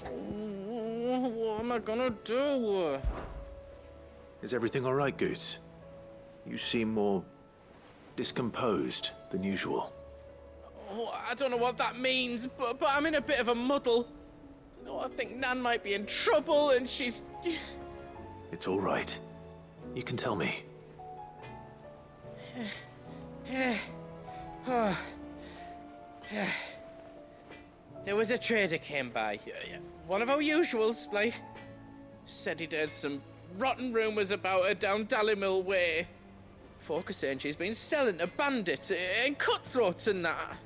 What am I gonna do? Is everything all right, Goots? You seem more discomposed than usual. Oh, I don't know what that means, but I'm in a bit of a muddle. Oh, I think Nan might be in trouble, and she's... It's all right. You can tell me. There was a trader came by. One of our usuals, like. Said he'd heard some rotten rumours about her down Dallymill Way. Folk are saying she's been selling to bandits and cutthroats and that.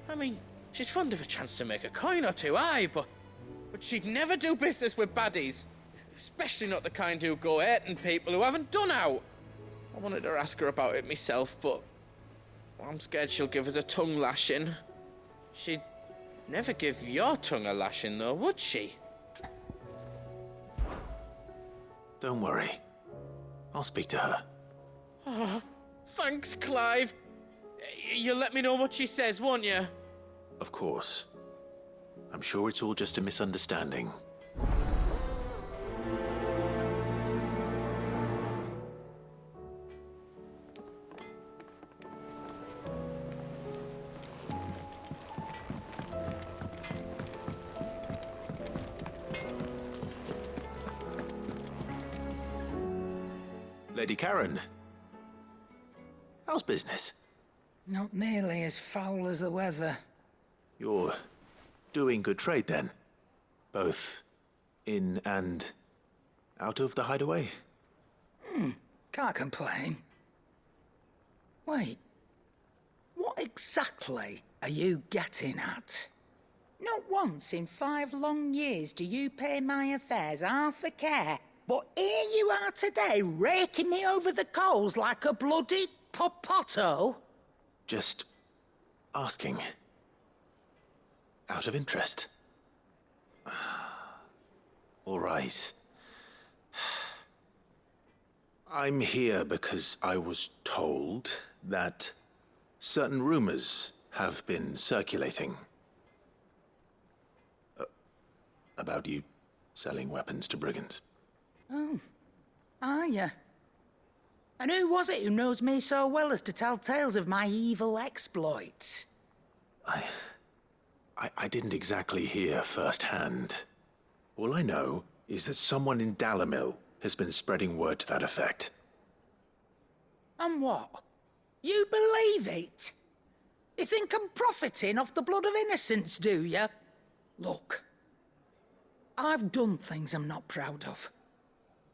I mean, she's fond of a chance to make a coin or two, aye, but she'd never do business with baddies. Especially not the kind who go hurting people who haven't done out. I wanted to ask her about it myself, but I'm scared she'll give us a tongue lashing. She'd never give your tongue a lashing, though, would she? Don't worry. I'll speak to her. Oh, thanks, Clive. You'll let me know what she says, won't you? Of course. I'm sure it's all just a misunderstanding. Lady Karen, how's business? Not nearly as foul as the weather. You're doing good trade then? Both in and out of the hideaway? Can't complain. Wait, what exactly are you getting at? Not once in 5 long years do you pay my affairs half a care. But here you are today, raking me over the coals like a bloody popoto. Just asking. Out of interest. All right. I'm here because I was told that certain rumors have been circulating. About you selling weapons to brigands. Oh, are you? And who was it who knows me so well as to tell tales of my evil exploits? I didn't exactly hear firsthand. All I know is that someone in Dallymill has been spreading word to that effect. And what? You believe it? You think I'm profiting off the blood of innocents, do you? Look, I've done things I'm not proud of.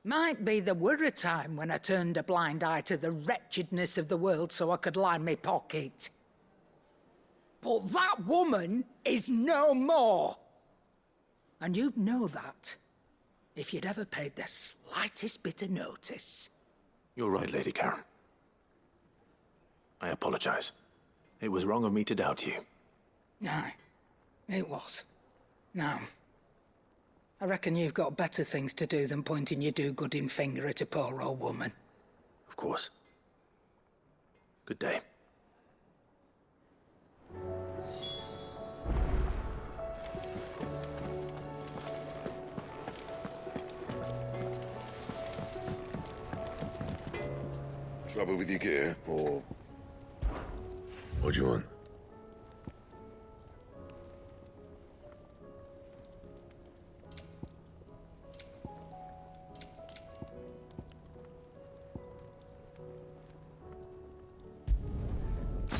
Might be there were a time when I turned a blind eye to the wretchedness of the world so I could line my pocket. But that woman is no more. And you'd know that if you'd ever paid the slightest bit of notice. You're right, Lady Karen. I apologize. It was wrong of me to doubt you. Aye, it was. Now, I reckon you've got better things to do than pointing your do-gooding finger at a poor old woman. Of course. Good day. Trouble with your gear, or... what do you want?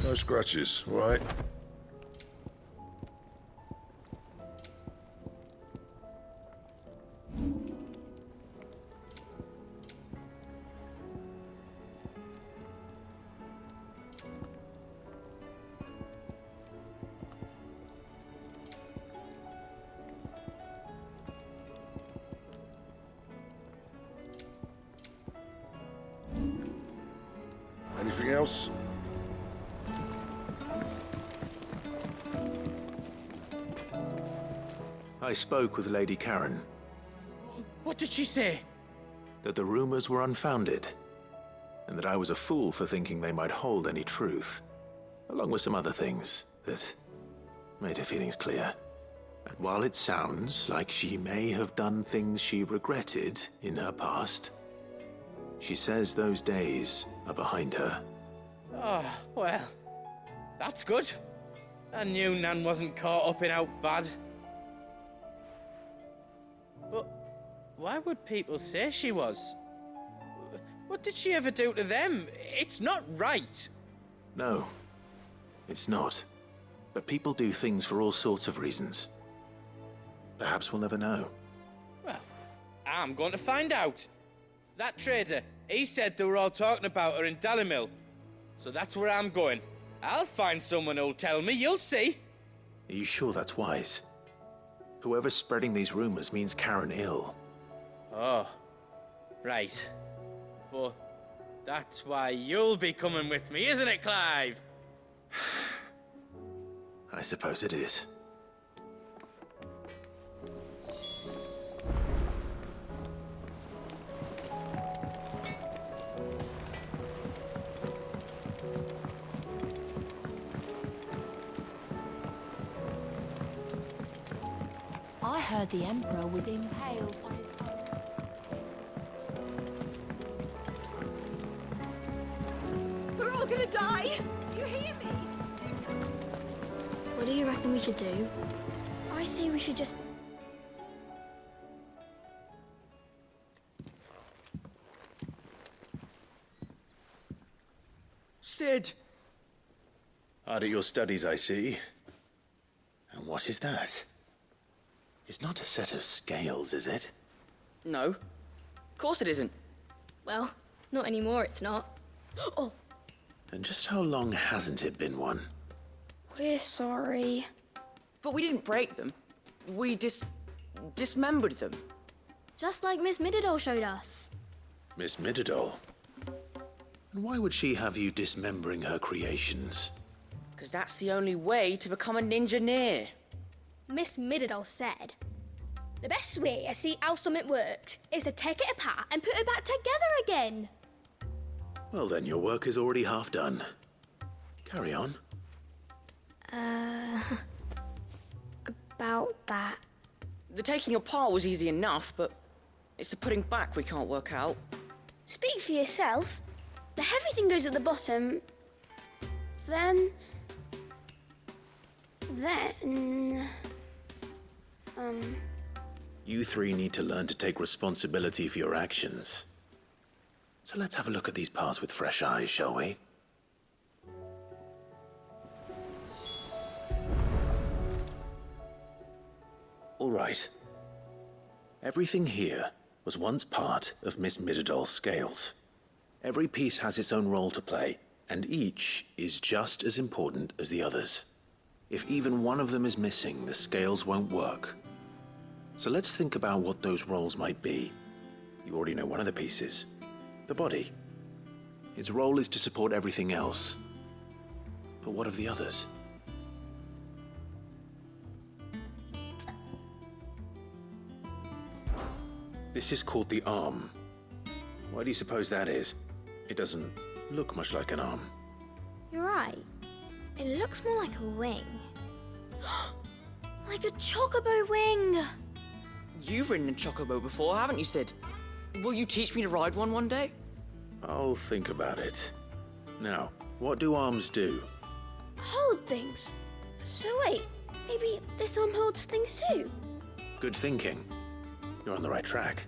No scratches, all right? Anything else? I spoke with Lady Karen. What did she say? That the rumors were unfounded, and that I was a fool for thinking they might hold any truth, along with some other things that made her feelings clear. And while it sounds like she may have done things she regretted in her past, she says those days are behind her. Oh, well, that's good. I knew Nan wasn't caught up in out bad. But why would people say she was? What did she ever do to them? It's not right. No, it's not. But people do things for all sorts of reasons. Perhaps we'll never know. Well, I'm going to find out. That trader, he said they were all talking about her in Dalimil. So that's where I'm going. I'll find someone who'll tell me, you'll see. Are you sure that's wise? Whoever's spreading these rumors means Karen ill. Oh, right. But that's why you'll be coming with me, isn't it, Clive? I suppose it is. I heard the Emperor was impaled on his own. We're all gonna die! You hear me? What do you reckon we should do? I say we should just... Sid! Hard at your studies, I see. And what is that? It's not a set of scales, is it? No. Of course it isn't. Well, not anymore, it's not. Oh, And just how long hasn't it been one? we're sorry. But we didn't break them. We dismembered them. Just like Miss Mididol showed us. Miss Mididol? And why would she have you dismembering her creations? Because that's the only way to become a ninja-neer. Miss Mididol said, the best way to see how something worked is to take it apart and put it back together again. Well, then your work is already half done. Carry on. About that. The taking apart was easy enough, but it's the putting back we can't work out. Speak for yourself. The heavy thing goes at the bottom. Then... You three need to learn to take responsibility for your actions. So let's have a look at these parts with fresh eyes, shall we? All right. Everything here was once part of Miss Mididol's scales. Every piece has its own role to play, and each is just as important as the others. If even one of them is missing, the scales won't work. So let's think about what those roles might be. You already know one of the pieces. The body. Its role is to support everything else. But what of the others? This is called the arm. Why do you suppose that is? It doesn't look much like an arm. You're right. It looks more like a wing. Like a chocobo wing! You've ridden a chocobo before, haven't you, Sid? Will you teach me to ride one day? I'll think about it. Now, what do arms do? Hold things. So wait, maybe this arm holds things too? Good thinking. You're on the right track.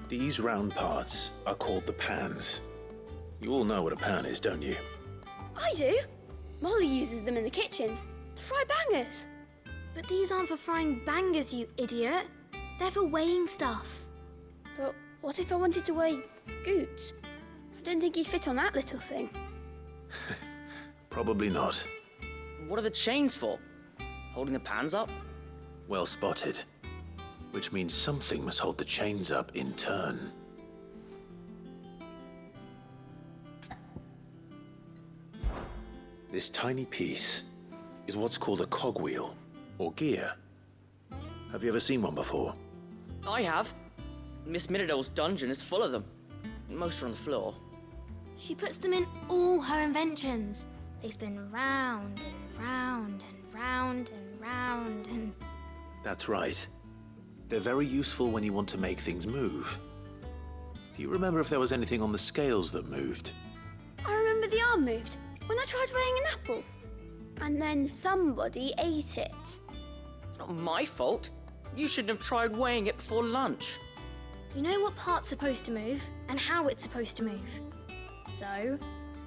These round parts are called the pans. You all know what a pan is, don't you? I do. Molly uses them in the kitchens to fry bangers. But these aren't for frying bangers, you idiot. They're for weighing stuff. But what if I wanted to weigh Goots? I don't think he'd fit on that little thing. Probably not. What are the chains for? Holding the pans up? Well spotted. Which means something must hold the chains up in turn. This tiny piece is what's called a cogwheel, or gear. Have you ever seen one before? I have. Miss Mididol's dungeon is full of them. Most are on the floor. She puts them in all her inventions. They spin round and round and round and round and... That's right. They're very useful when you want to make things move. Do you remember if there was anything on the scales that moved? I remember the arm moved when I tried weighing an apple. And then somebody ate it. It's not my fault. You shouldn't have tried weighing it before lunch. You know what part's supposed to move and how it's supposed to move. So,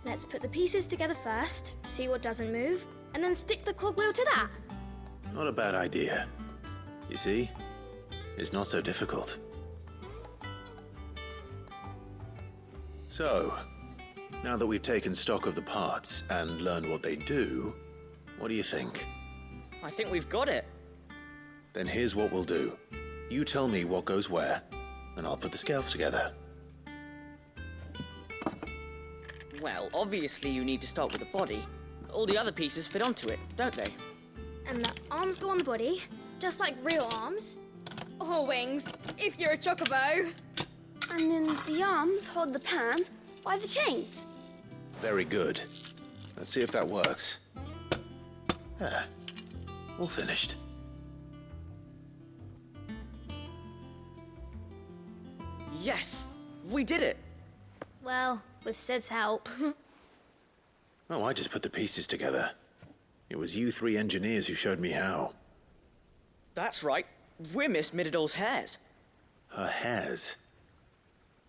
let's put the pieces together first, see what doesn't move, and then stick the cogwheel to that. Not a bad idea. You see? It's not so difficult. So, now that we've taken stock of the parts and learned what they do, what do you think? I think we've got it. Then here's what we'll do. You tell me what goes where, and I'll put the scales together. Well, obviously you need to start with the body. All the other pieces fit onto it, don't they? And the arms go on the body, just like real arms. Or wings, if you're a chocobo. And then the arms hold the pans by the chains. Very good. Let's see if that works. Ah, all finished. Yes, we did it. Well, with Sid's help. Oh, I just put the pieces together. It was you three engineers who showed me how. That's right. We're Miss Middledor's hairs. Her hairs?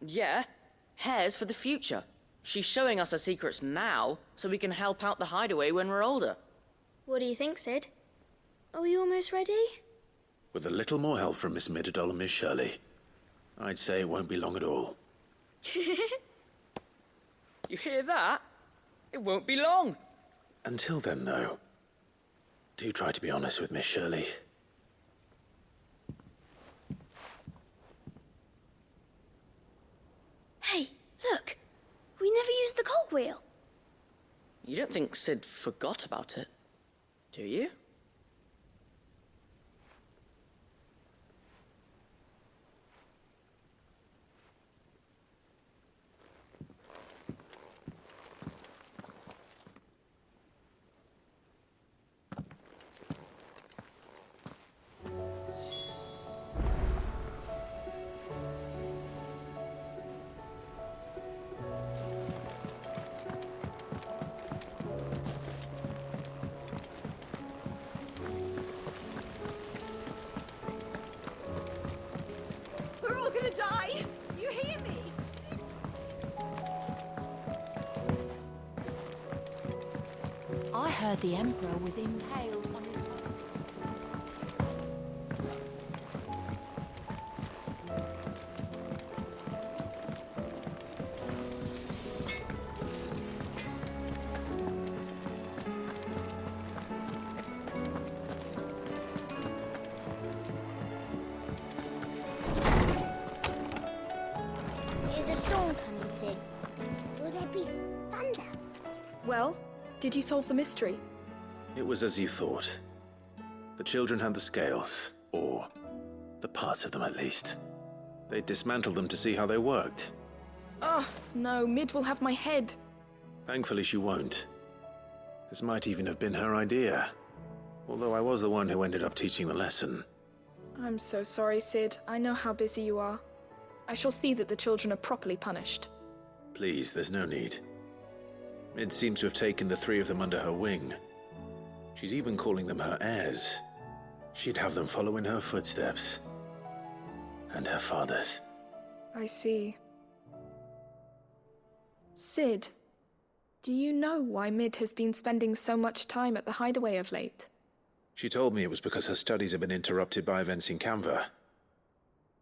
Yeah, hairs for the future. She's showing us her secrets now, so we can help out the hideaway when we're older. What do you think, Sid? Are we almost ready? With a little more help from Miss Middledore and Miss Shirley, I'd say it won't be long at all. You hear that? It won't be long. Until then, though, do try to be honest with Miss Shirley. Hey, look. We never used the cogwheel. You don't think Sid forgot about it, do you? We're all gonna die! You hear me? I heard the Emperor was impaled on his... Is a storm coming, Sid? Will there be thunder? Well, did you solve the mystery? It was as you thought. The children had the scales, or the parts of them at least. They dismantled them to see how they worked. Oh, no, Mid will have my head. Thankfully she won't. This might even have been her idea. Although I was the one who ended up teaching the lesson. I'm so sorry, Sid. I know how busy you are. I shall see that the children are properly punished. Please, there's no need. Mid seems to have taken the three of them under her wing. She's even calling them her heirs. She'd have them follow in her footsteps. And her father's. I see. Sid, do you know why Mid has been spending so much time at the hideaway of late? She told me it was because her studies have been interrupted by events in Canva.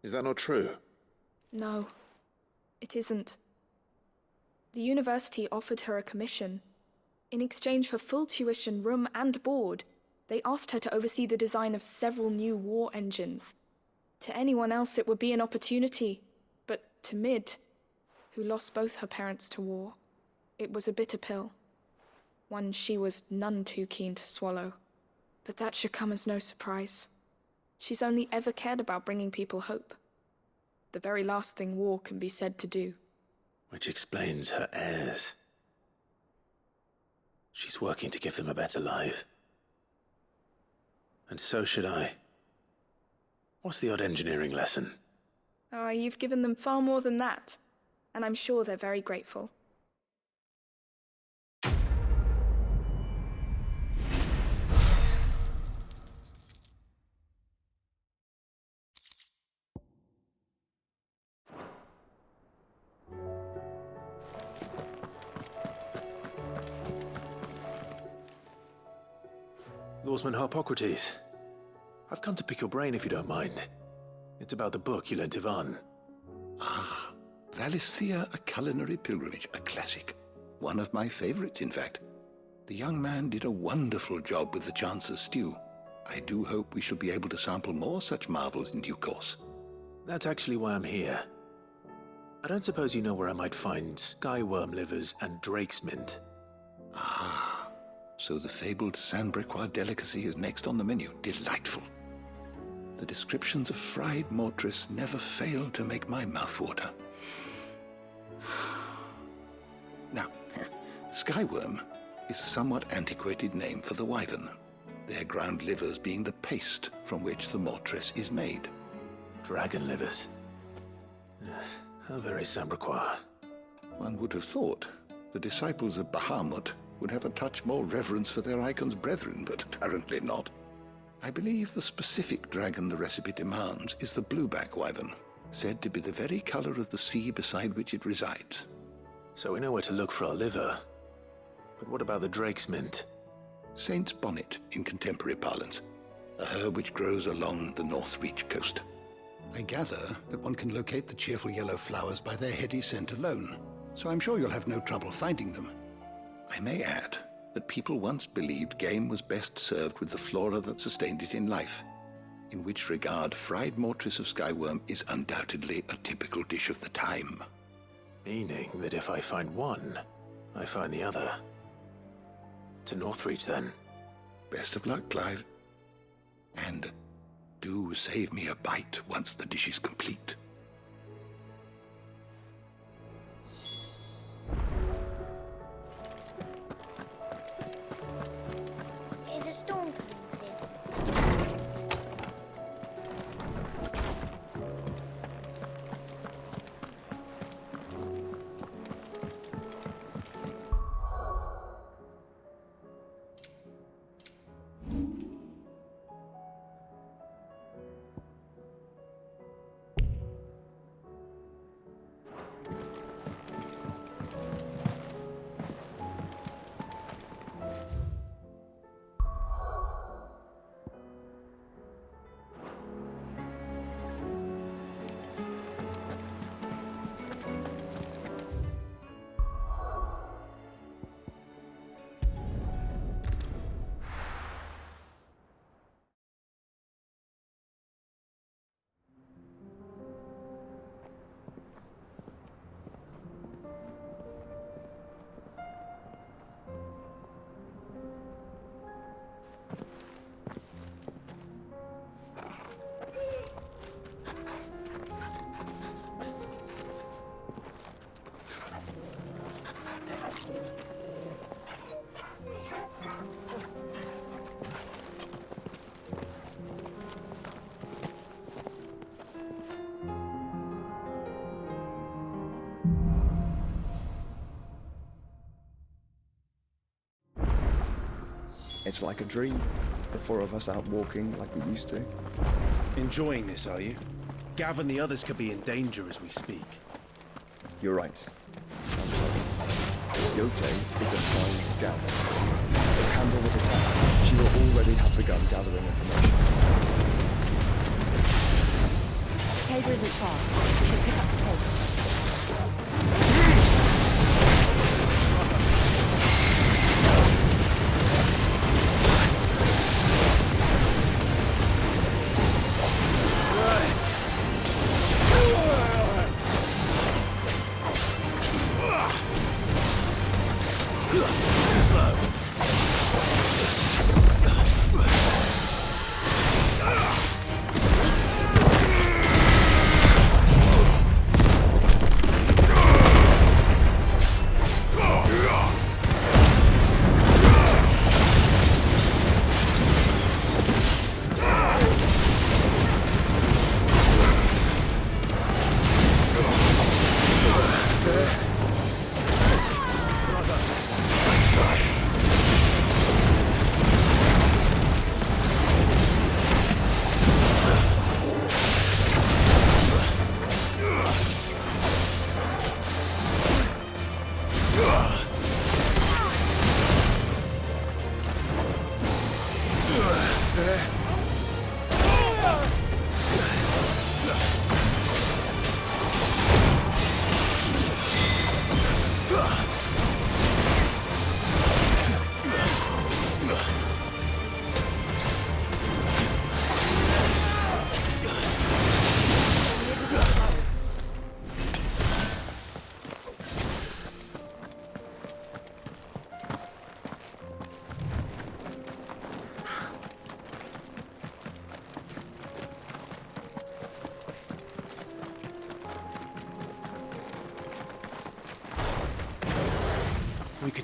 Is that not true? No, it isn't. The university offered her a commission. In exchange for full tuition, room and board, they asked her to oversee the design of several new war engines. To anyone else it would be an opportunity, but to Mid, who lost both her parents to war, it was a bitter pill. One she was none too keen to swallow. But that should come as no surprise. She's only ever cared about bringing people hope. The very last thing war can be said to do. Which explains her heirs. She's He's working to give them a better life. And so should I. What's the odd engineering lesson? Oh, you've given them far more than that. And I'm sure they're very grateful. Lawsman Harpocrates. I've come to pick your brain if you don't mind. It's about the book you lent Ivan. Ah, Valisthea, A Culinary Pilgrimage, a classic. One of my favorites, in fact. The young man did a wonderful job with the Chance's stew. I do hope we shall be able to sample more such marvels in due course. That's actually why I'm here. I don't suppose you know where I might find skyworm livers and drake's mint. Ah, so the fabled Sandbrequois delicacy is next on the menu. Delightful. The descriptions of fried mortris never fail to make my mouth water. Now, skyworm is a somewhat antiquated name for the wyvern, their ground livers being the paste from which the mortris is made. Dragon livers. How very Sandbrequois. One would have thought the disciples of Bahamut would have a touch more reverence for their icon's brethren, but apparently not. I believe the specific dragon the recipe demands is the blueback wyvern, said to be the very color of the sea beside which it resides. So we know where to look for our liver. But what about the drake's mint? Saint's bonnet in contemporary parlance, a herb which grows along the North Reach coast. I gather that one can locate the cheerful yellow flowers by their heady scent alone, so I'm sure you'll have no trouble finding them. I may add that people once believed game was best served with the flora that sustained it in life, in which regard fried mortris of skyworm is undoubtedly a typical dish of the time. Meaning that if I find one, I find the other. To Northreach, then. Best of luck, Clive. And do save me a bite once the dish is complete. Is a storm coming, Sid? It's like a dream. The four of us out walking like we used to. Enjoying this, are you? Gav and the others could be in danger as we speak. You're right. I'm sorry. Yote is a fine scout. If Campbell was attacked, she will already have begun gathering information. Tabor isn't far. We should pick up the pace.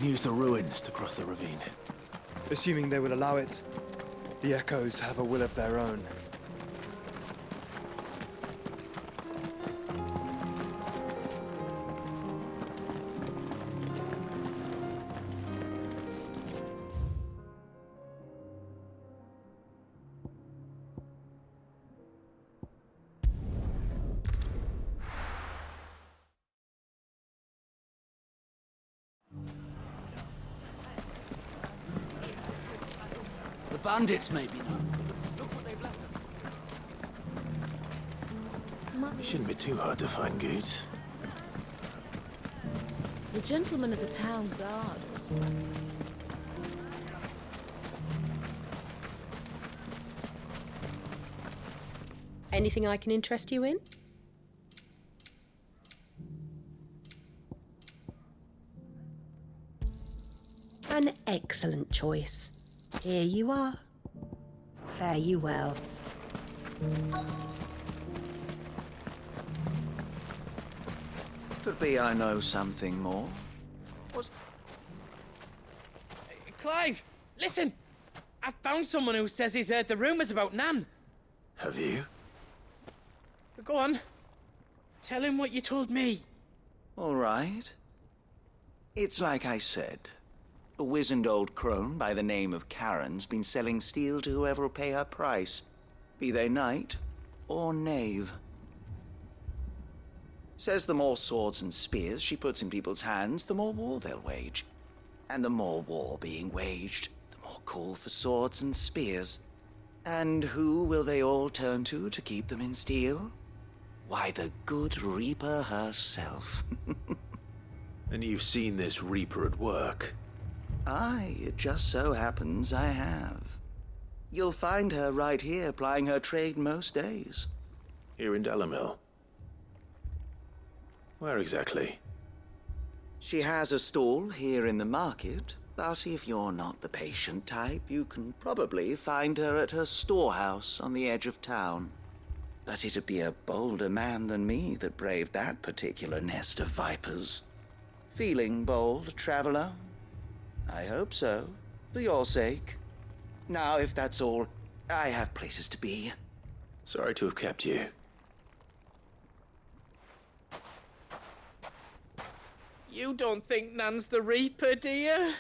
can use the ruins to cross the ravine. Assuming they will allow it. The echoes have a will of their own. The bandits may be known. Look what they've left us. It shouldn't be too hard to find goods. The gentleman of the town guard was right. Anything I can interest you in? An excellent choice. Here you are. Fare you well. Could be I know something more. Clive, listen! I found someone who says he's heard the rumours about Nan. Have you? Go on. Tell him what you told me. All right. It's like I said. A wizened old crone by the name of Karen's been selling steel to whoever will pay her price, be they knight or knave. Says the more swords and spears she puts in people's hands, the more war they'll wage. And the more war being waged, the more call for swords and spears. And who will they all turn to keep them in steel? Why, the good Reaper herself. And you've seen this Reaper at work? Aye, it just so happens I have. You'll find her right here plying her trade most days. Here in Dalimil? Where exactly? She has a stall here in the market, but if you're not the patient type, you can probably find her at her storehouse on the edge of town. But it'd be a bolder man than me that braved that particular nest of vipers. Feeling bold, traveler? I hope so, for your sake. Now, if that's all, I have places to be. Sorry to have kept you. You don't think Nan's the Reaper, do you?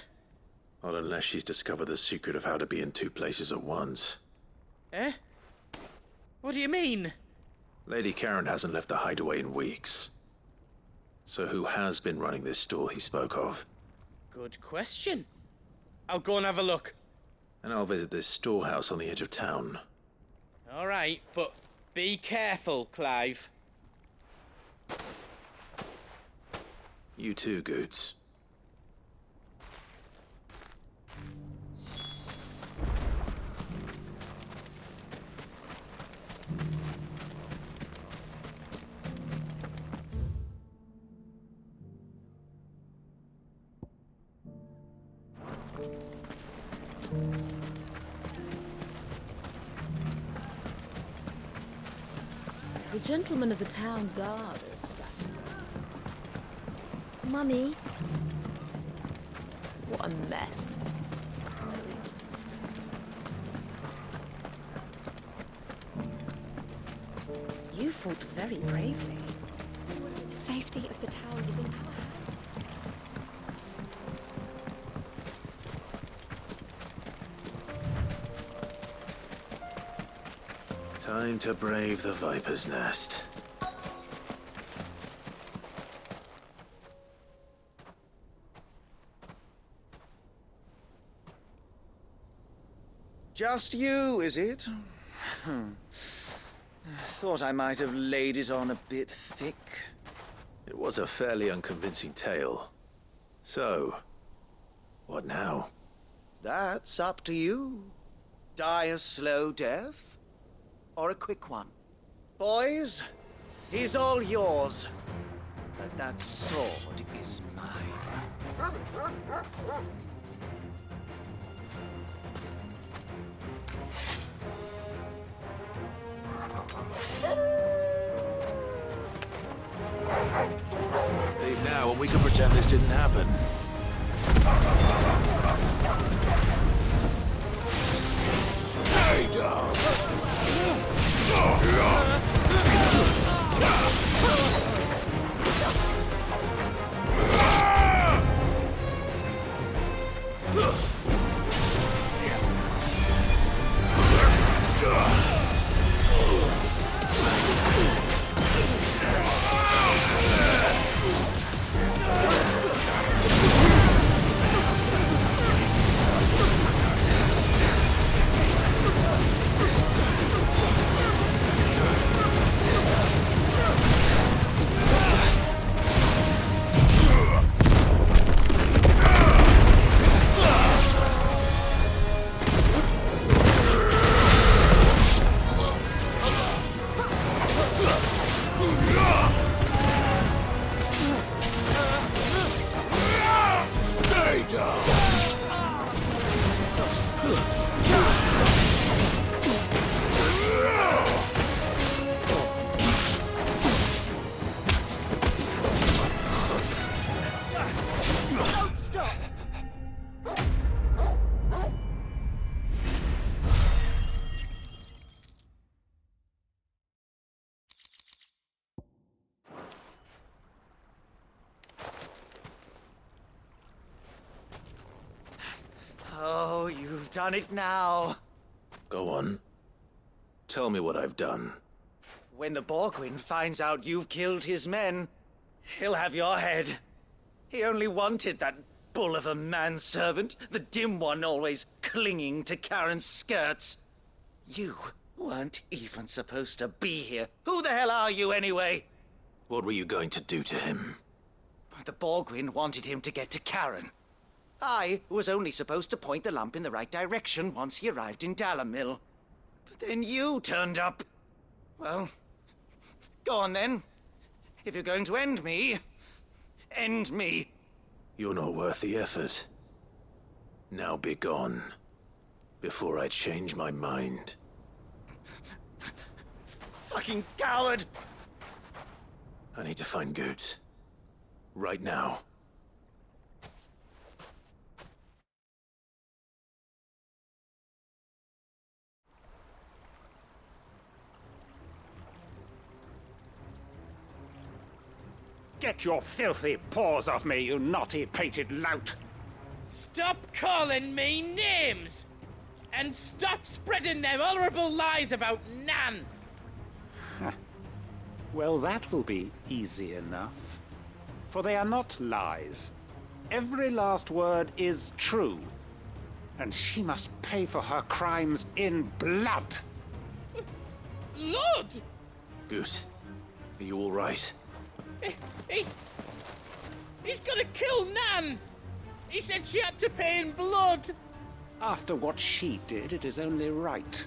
Not unless she's discovered the secret of how to be in two places at once. Eh? What do you mean? Lady Karen hasn't left the hideaway in weeks. So who has been running this stall he spoke of? Good question. I'll go and have a look. And I'll visit this storehouse on the edge of town. All right, but be careful, Clive. You too, Goots. The gentleman of the town guard is back. Mummy. What a mess. You fought very bravely. The safety of the town is in our hands. Time to brave the Viper's Nest. Just you, is it? Thought I might have laid it on a bit thick. It was a fairly unconvincing tale. So, what now? That's up to you. Die a slow death, or a quick one. Boys, he's all yours. But that sword is mine. Leave now, and we can pretend this didn't happen. Oh, you've done it now. Go on. Tell me what I've done. When the Borgwyn finds out you've killed his men, he'll have your head. He only wanted that bull of a manservant, the dim one always clinging to Karen's skirts. You weren't even supposed to be here. Who the hell are you anyway? What were you going to do to him? The Borgwyn wanted him to get to Karen. I was only supposed to point the lamp in the right direction once he arrived in Dalamil. But then you turned up. Well, go on then. If you're going to end me, end me. You're not worth the effort. Now be gone, before I change my mind. Fucking coward! I need to find Goots. Right now. Get your filthy paws off me, you naughty-pated lout! Stop calling me names! And stop spreading them horrible lies about Nan! Well, that will be easy enough. For they are not lies. Every last word is true. And she must pay for her crimes in blood. Lord! Goose, are you all right? He's gonna kill Nan! He said she had to pay in blood! After what she did, it is only right.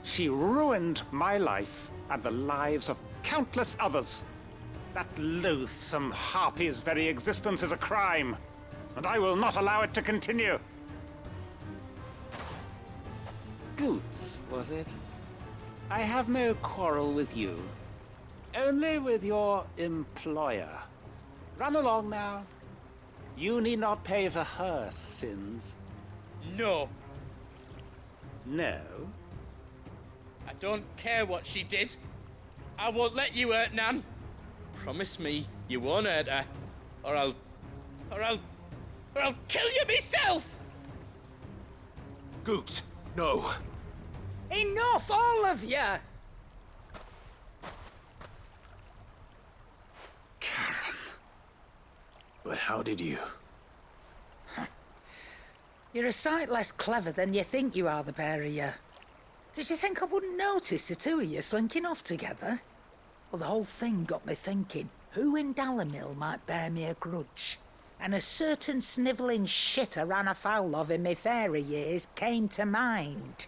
She ruined my life and the lives of countless others. That loathsome harpy's very existence is a crime, and I will not allow it to continue. Goots, was it? I have no quarrel with you. Only with your employer. Run along now. You need not pay for her sins. No. No? I don't care what she did. I won't let you hurt Nan. Promise me you won't hurt her, or I'll kill you myself! Goots, no. Enough, all of you! But how did you? You're a sight less clever than you think you are, the pair of you. Did you think I wouldn't notice the two of you slinking off together? Well, the whole thing got me thinking, who in Dalamil might bear me a grudge? And a certain snivelling shit I ran afoul of in my fairy years came to mind.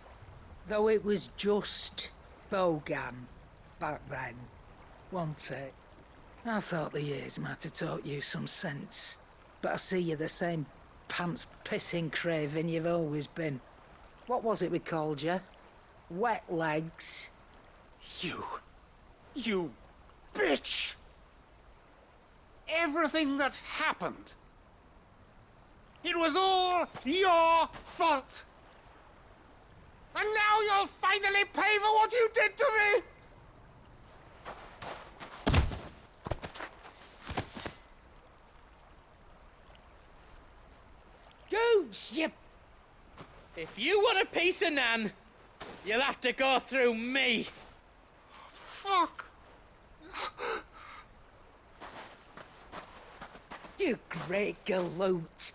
Though it was just Bogan back then, wasn't it? I thought the years might have taught you some sense, but I see you're the same pants-pissing craven you've always been. What was it we called you? Wet legs? You bitch! Everything that happened, it was all your fault! And now you'll finally pay for what you did to me! Goots, you If you want a piece of Nan, you'll have to go through me. Fuck! You great galoot.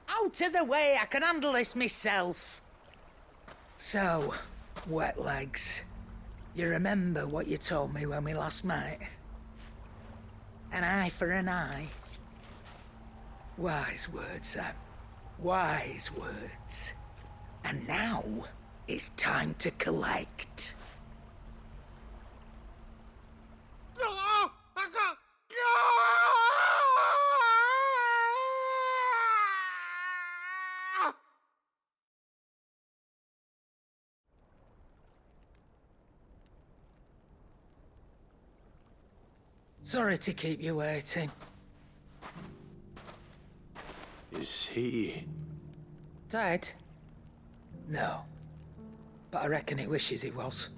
Out of the way, I can handle this myself. So, wet legs. You remember what you told me when we last met? An eye for an eye. Wise words, Sam. Wise words. And now, it's time to collect. Sorry to keep you waiting. Is he... Dead? No. But I reckon he wishes he was.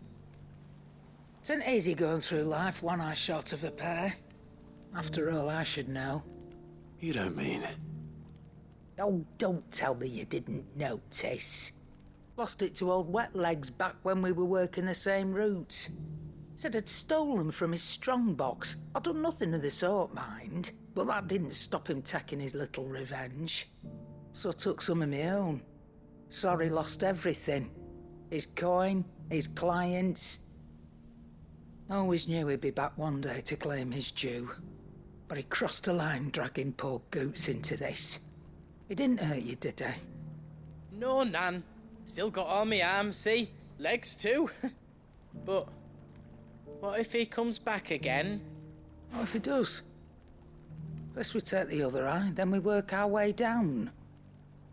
It ain't easy going through life one eye short of a pair. After all, I should know. You don't mean... Oh, don't tell me you didn't notice. Lost it to old Wet Legs back when we were working the same routes. Said I'd stolen from his strongbox. I'd done nothing of the sort, mind. But that didn't stop him taking his little revenge. So I took some of my own. Sorry, lost everything. His coin, his clients. Always knew he'd be back one day to claim his due. But he crossed a line dragging poor Goots into this. He didn't hurt you, did he? No, Nan. Still got all my arms, see? Legs too. But what if he comes back again? What if he does? First we take the other eye, then we work our way down.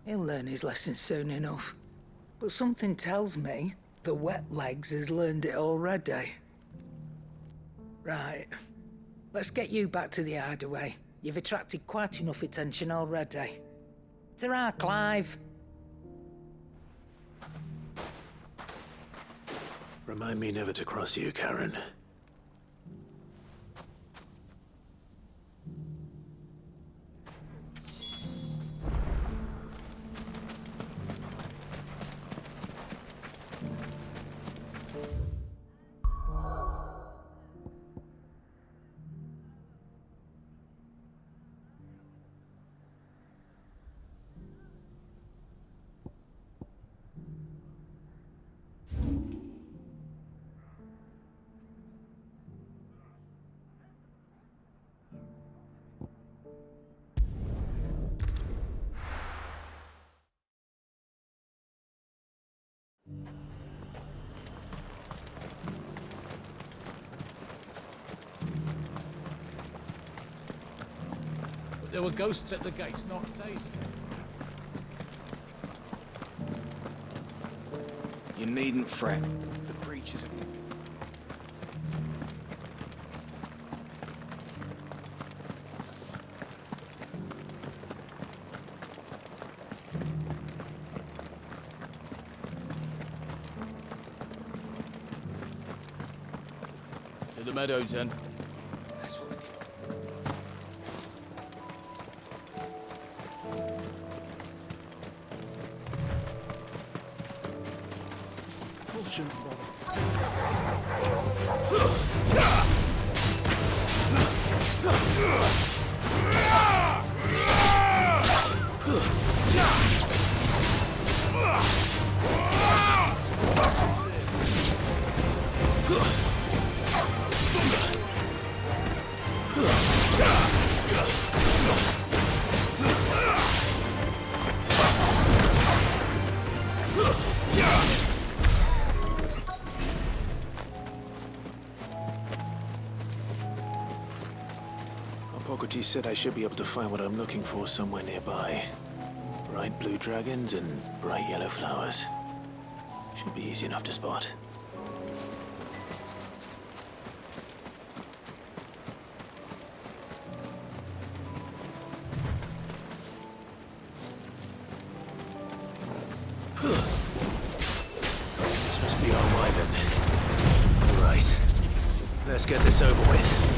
He'll learn his lesson soon enough. But something tells me the Wet Legs has learned it already. Right. Let's get you back to the hideaway. You've attracted quite enough attention already. Ta-ra, Clive. Remind me never to cross you, Karen. But there were ghosts at the gates not days ago. You needn't fret. The creatures are... To the meadows, then. That's what we need. Caution, brother. Pockety said I should be able to find what I'm looking for somewhere nearby. Bright blue dragons and bright yellow flowers. Should be easy enough to spot. This must be our way then. Right. Let's get this over with.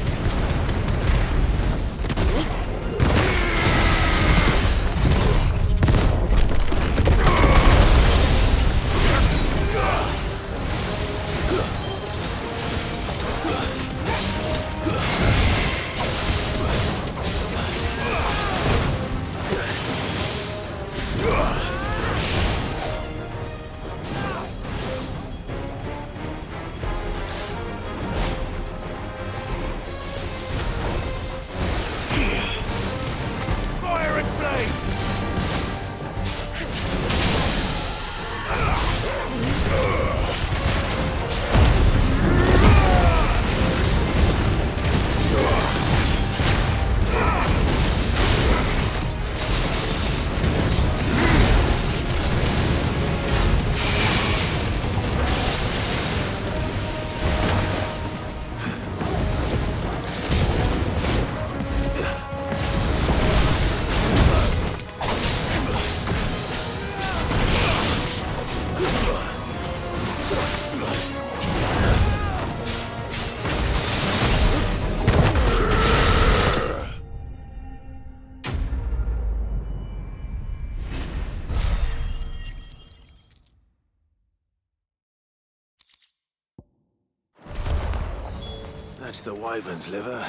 That's the wyvern's liver.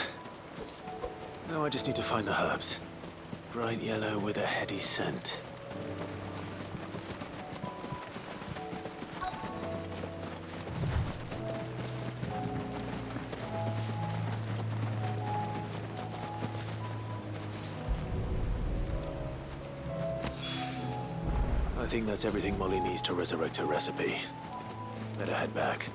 Now I just need to find the herbs. Bright yellow with a heady scent. I think that's everything Molly needs to resurrect her recipe. Better head back.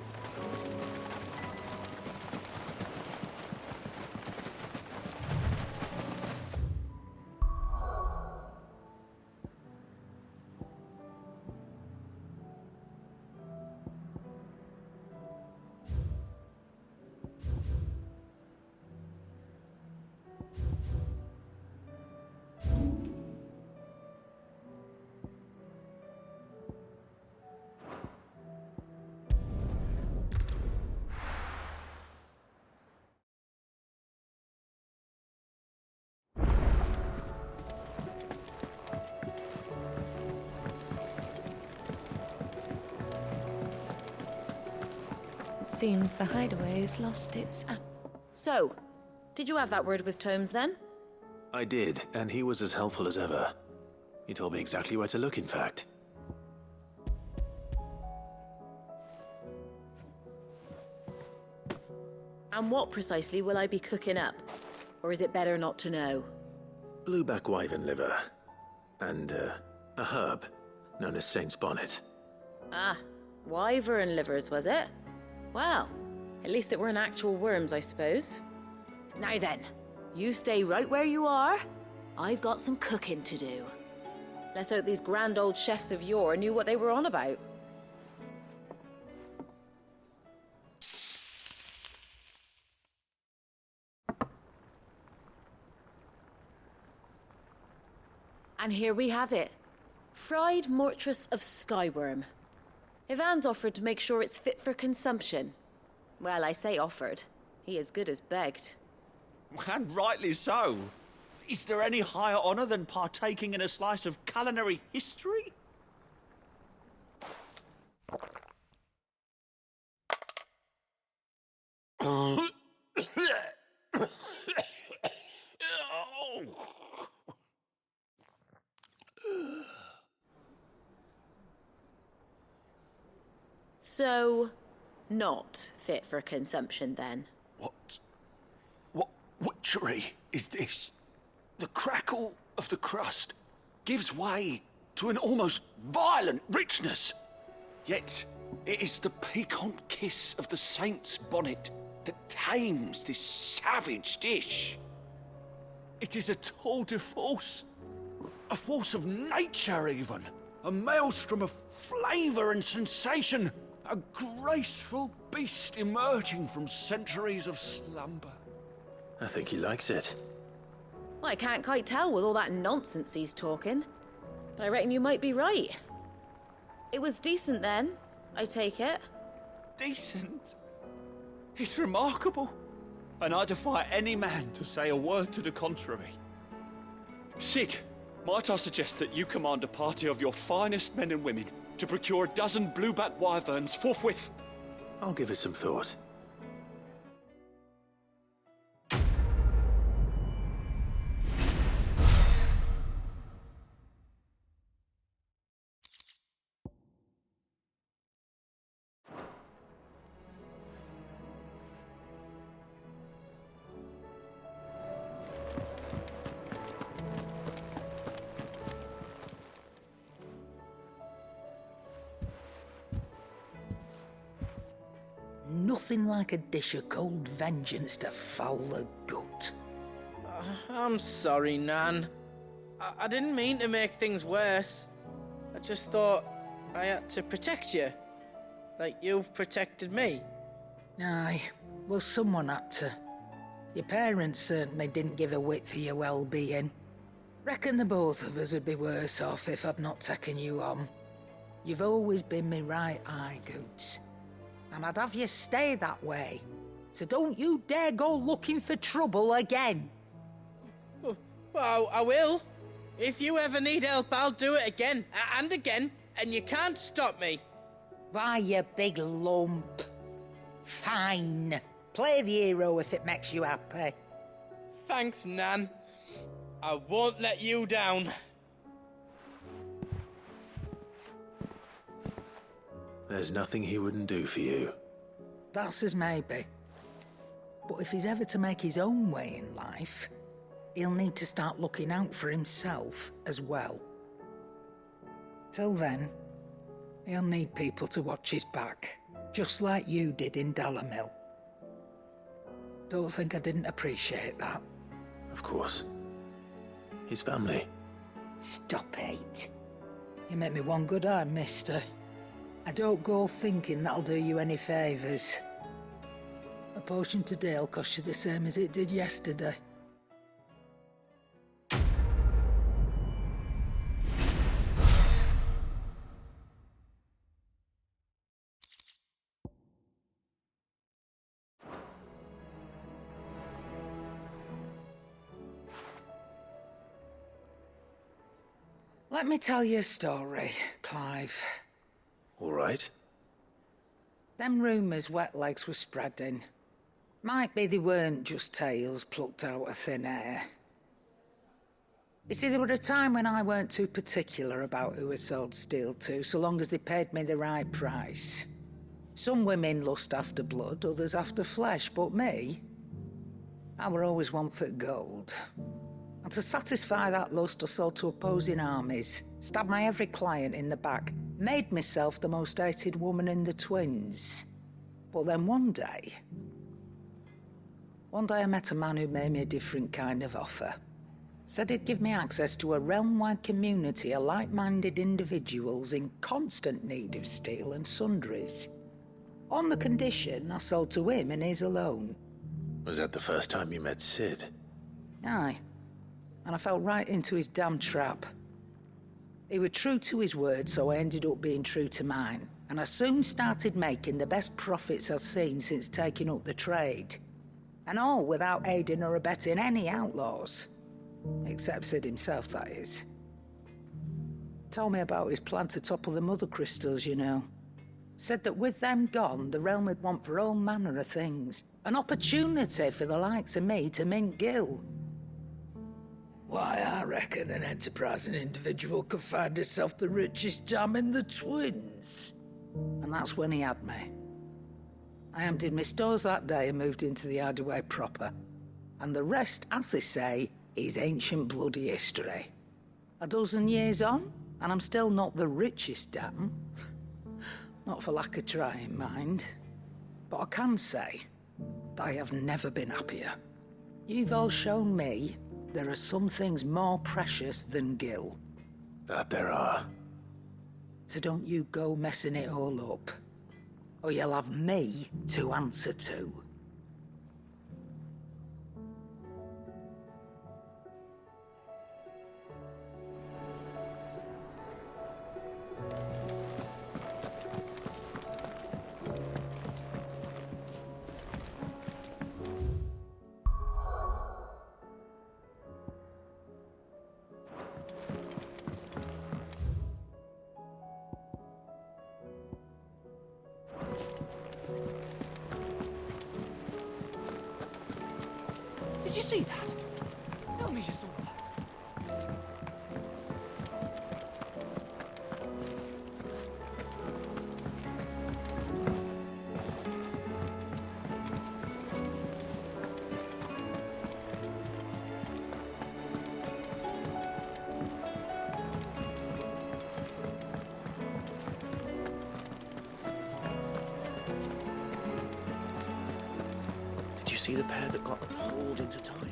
Seems the hideaway's lost its... So, did you have that word with Tomes then? I did, and he was as helpful as ever. He told me exactly where to look, in fact. And what precisely will I be cooking up? Or is it better not to know? Blueback wyvern liver. And, a herb known as Saint's Bonnet. Ah, wyvern livers, was it? Well, at least it weren't actual worms, I suppose. Now then, you stay right where you are. I've got some cooking to do. Let's hope these grand old chefs of yore knew what they were on about. And here we have it. Fried mortress of skyworm. Ivan's offered to make sure it's fit for consumption. Well, I say offered. He as good as begged. And rightly so. Is there any higher honor than partaking in a slice of culinary history? So, not fit for consumption then? What witchery is this? The crackle of the crust gives way to an almost violent richness. Yet, it is the piquant kiss of the saint's bonnet that tames this savage dish. It is a tour de force, a force of nature even, a maelstrom of flavour and sensation, a graceful beast emerging from centuries of slumber. I think he likes it. Well, I can't quite tell with all that nonsense he's talking, but I reckon you might be right. It was decent then, I take it. Decent? It's remarkable, and I defy any man to say a word to the contrary. Sid, might I suggest that you command a party of your finest men and women to procure a dozen blueback wyverns forthwith? I'll give it some thought. Nothing like a dish of cold vengeance to foul the gut. I'm sorry, Nan. I didn't mean to make things worse. I just thought I had to protect you. Like you've protected me. Aye, well, someone had to. Your parents certainly didn't give a whit for your well-being. Reckon the both of us would be worse off if I'd not taken you on. You've always been me right eye, Goots. And I'd have you stay that way. So don't you dare go looking for trouble again. Well, I will. If you ever need help, I'll do it again and again, and you can't stop me. Why, you big lump. Fine. Play the hero if it makes you happy. Thanks, Nan. I won't let you down. There's nothing he wouldn't do for you. That's as maybe. But if he's ever to make his own way in life, he'll need to start looking out for himself as well. Till then, he'll need people to watch his back, just like you did in Dalamil. Don't think I didn't appreciate that. Of course. His family. Stop it. You make me one good eye, mister. I don't go thinking that'll do you any favours. A potion today'll cost you the same as it did yesterday. Let me tell you a story, Clive. All right. Them rumours Wetlegs were spreading. Might be they weren't just tales plucked out of thin air. You see, there were a time when I weren't too particular about who I sold steel to, so long as they paid me the right price. Some women lust after blood, others after flesh, but me, I were always one for gold. And to satisfy that lust, I sold to opposing armies, stabbed my every client in the back, made myself the most hated woman in the twins. But then one day I met a man who made me a different kind of offer. Said he'd give me access to a realm-wide community of like-minded individuals in constant need of steel and sundries. On the condition I sold to him and his alone. Was that the first time you met Sid? Aye. And I fell right into his damn trap. He was true to his word, so I ended up being true to mine. And I soon started making the best profits I've seen since taking up the trade. And all without aiding or abetting any outlaws. Except Sid himself, that is. Told me about his plan to topple the mother crystals, you know. Said that with them gone, the realm would want for all manner of things. An opportunity for the likes of me to mint gil. Why, I reckon an enterprising individual could find himself the richest dam in the twins. And that's when he had me. I emptied my stores that day and moved into the hideaway proper. And the rest, as they say, is ancient bloody history. A dozen years on, and I'm still not the richest dam. Not for lack of trying, mind. But I can say, I have never been happier. You've all shown me there are some things more precious than gil. That there are. So don't you go messing it all up, or you'll have me to answer to. Did you see that? Tell me you saw that. Did you see the pair that got hauled into tires?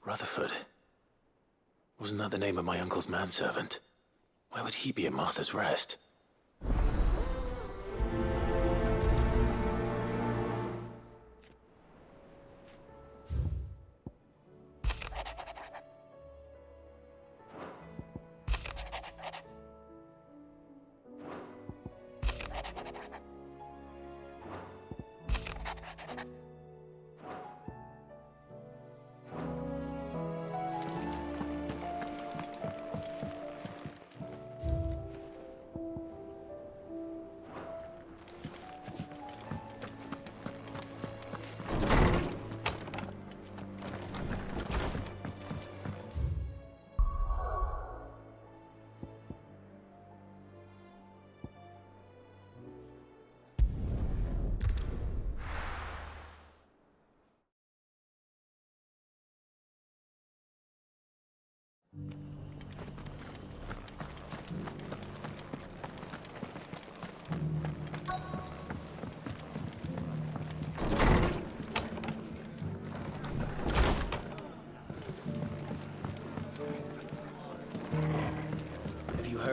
Rutherford. Wasn't that the name of my uncle's manservant? Why would he be at Martha's Rest?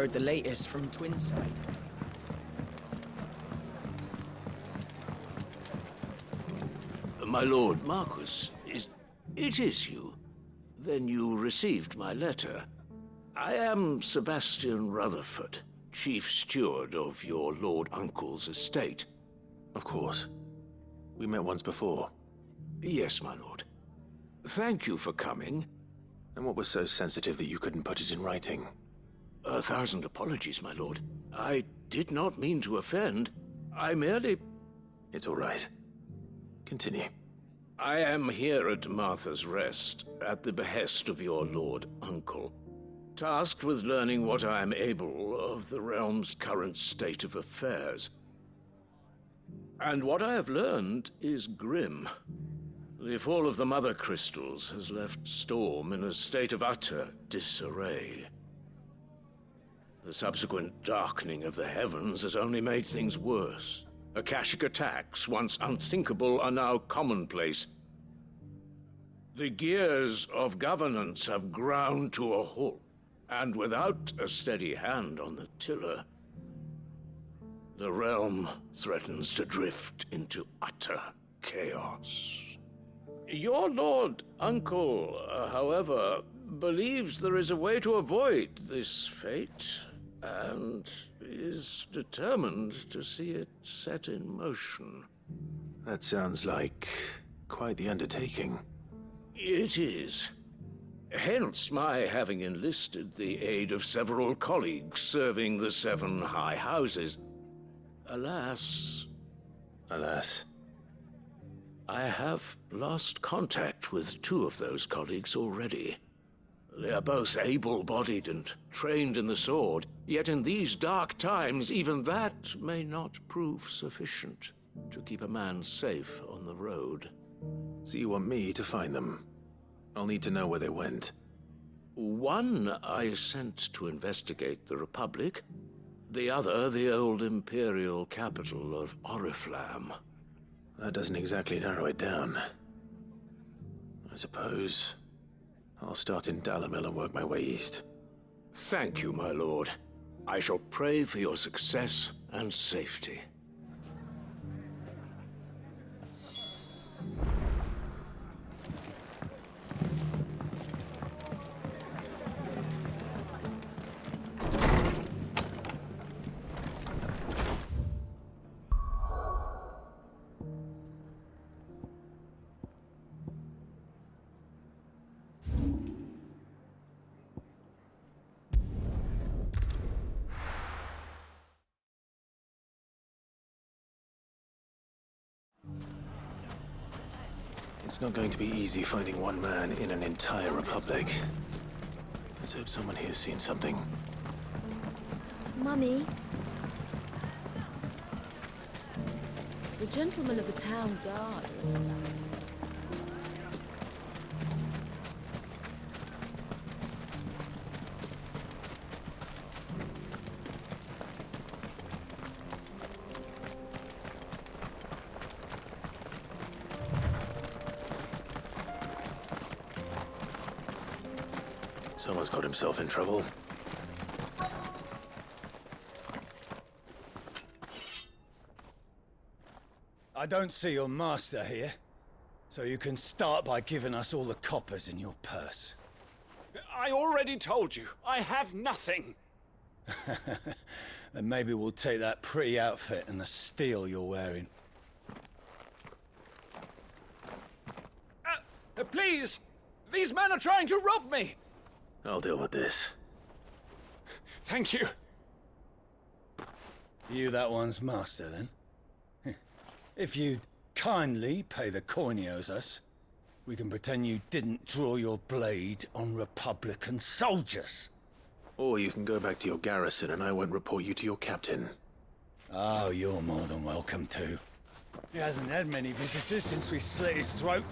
heard the latest from Twinside. My lord Marquis, it is you? Then you received my letter. I am Sebastian Rutherford, chief steward of your lord uncle's estate. Of course. We met once before. Yes, my lord. Thank you for coming. And what was so sensitive that you couldn't put it in writing? 1,000 apologies, my lord. I did not mean to offend. I merely... It's all right. Continue. I am here at Martha's Rest, at the behest of your lord uncle, tasked with learning what I am able of the realm's current state of affairs. And what I have learned is grim. The fall of the Mother Crystals has left Storm in a state of utter disarray. The subsequent darkening of the heavens has only made things worse. Akashic attacks, once unthinkable, are now commonplace. The gears of governance have ground to a halt, and without a steady hand on the tiller, the realm threatens to drift into utter chaos. Your lord uncle, however, believes there is a way to avoid this fate, and is determined to see it set in motion. That sounds like quite the undertaking. It is. Hence my having enlisted the aid of several colleagues serving the 7 high houses. Alas, I have lost contact with 2 of those colleagues already. They are both able-bodied and trained in the sword, yet in these dark times, even that may not prove sufficient to keep a man safe on the road. So you want me to find them? I'll need to know where they went. One I sent to investigate the Republic, the other the old Imperial capital of Oriflamme. That doesn't exactly narrow it down. I suppose I'll start in Dalimil and work my way east. Thank you, my lord. I shall pray for your success and safety. It's not going to be easy finding one man in an entire republic. Let's hope someone here's seen something. Mummy? The gentleman of the town guard. Someone's got himself in trouble. I don't see your master here, so you can start by giving us all the coppers in your purse. I already told you, I have nothing. Then maybe we'll take that pretty outfit and the steel you're wearing. Please! These men are trying to rob me! I'll deal with this. Thank you. You that one's master, then? If you'd kindly pay the coin he owes us, we can pretend you didn't draw your blade on Republican soldiers. Or you can go back to your garrison and I won't report you to your captain. Oh, you're more than welcome to. He hasn't had many visitors since we slit his throat.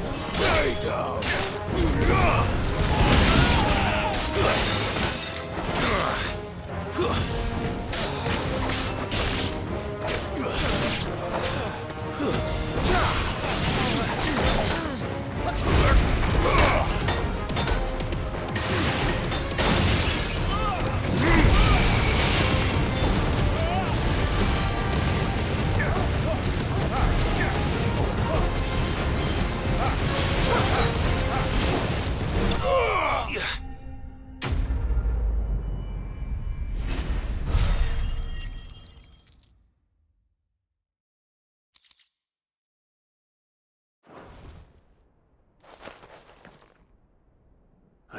Stay down!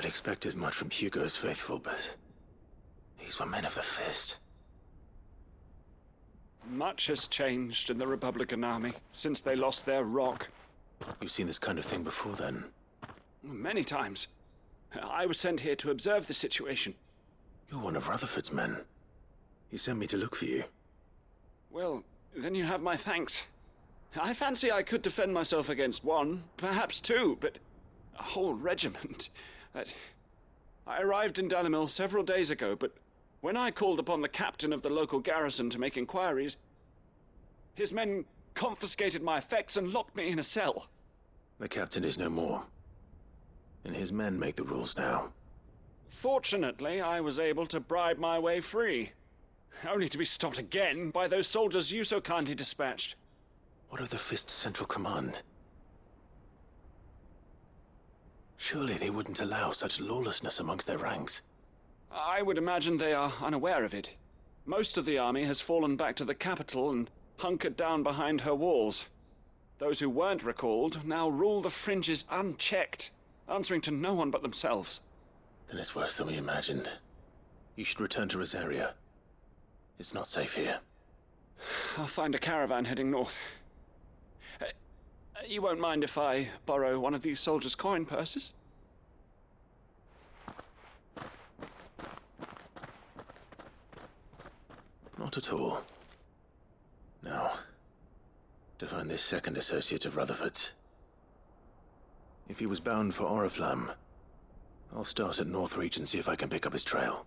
I'd expect as much from Hugo's faithful, but these were men of the fist. Much has changed in the Republican Army since they lost their rock. You've seen this kind of thing before, then? Many times. I was sent here to observe the situation. You're one of Rutherford's men. He sent me to look for you. Well, then you have my thanks. I fancy I could defend myself against one, perhaps two, but a whole regiment. I arrived in Dalimil several days ago, but when I called upon the captain of the local garrison to make inquiries, his men confiscated my effects and locked me in a cell. The captain is no more, and his men make the rules now. Fortunately, I was able to bribe my way free, only to be stopped again by those soldiers you so kindly dispatched. What of the Fist's Central Command? Surely they wouldn't allow such lawlessness amongst their ranks. I would imagine they are unaware of it. Most of the army has fallen back to the capital and hunkered down behind her walls. Those who weren't recalled now rule the fringes unchecked, answering to no one but themselves. Then it's worse than we imagined. You should return to Rosaria. It's not safe here. I'll find a caravan heading north. You won't mind if I borrow one of these soldiers' coin purses? Not at all. Now, to find this second associate of Rutherford's. If he was bound for Oriflamme, I'll start at Northreach and see if I can pick up his trail.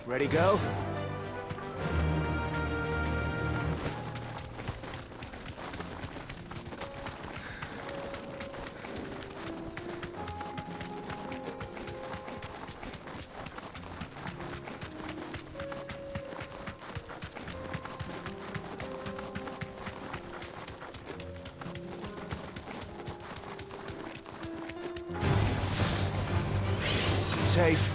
Ready, go? Safe.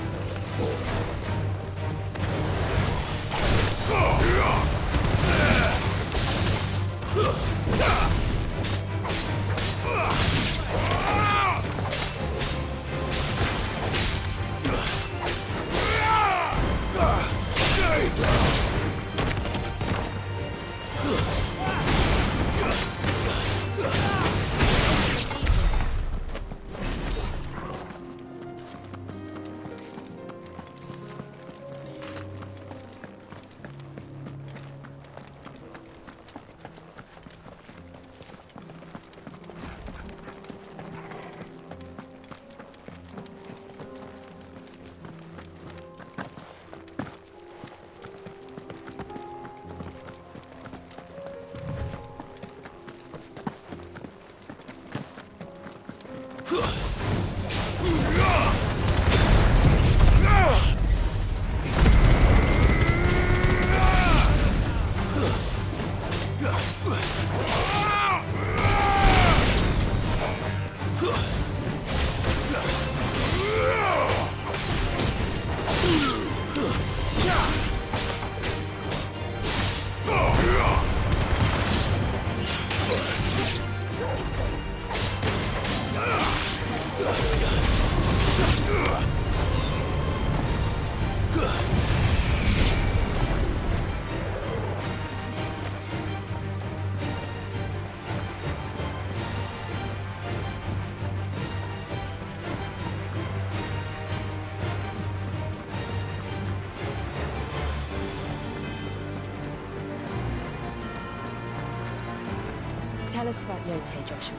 Tell us about Yote, Joshua.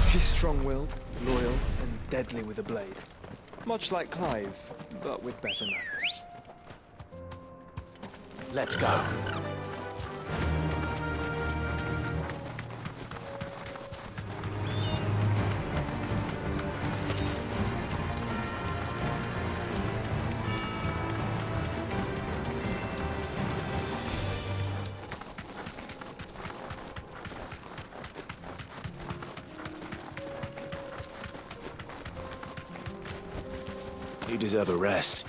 She's strong-willed, loyal, and deadly with a blade. Much like Clive, but with better manners. Let's go. You deserve a rest.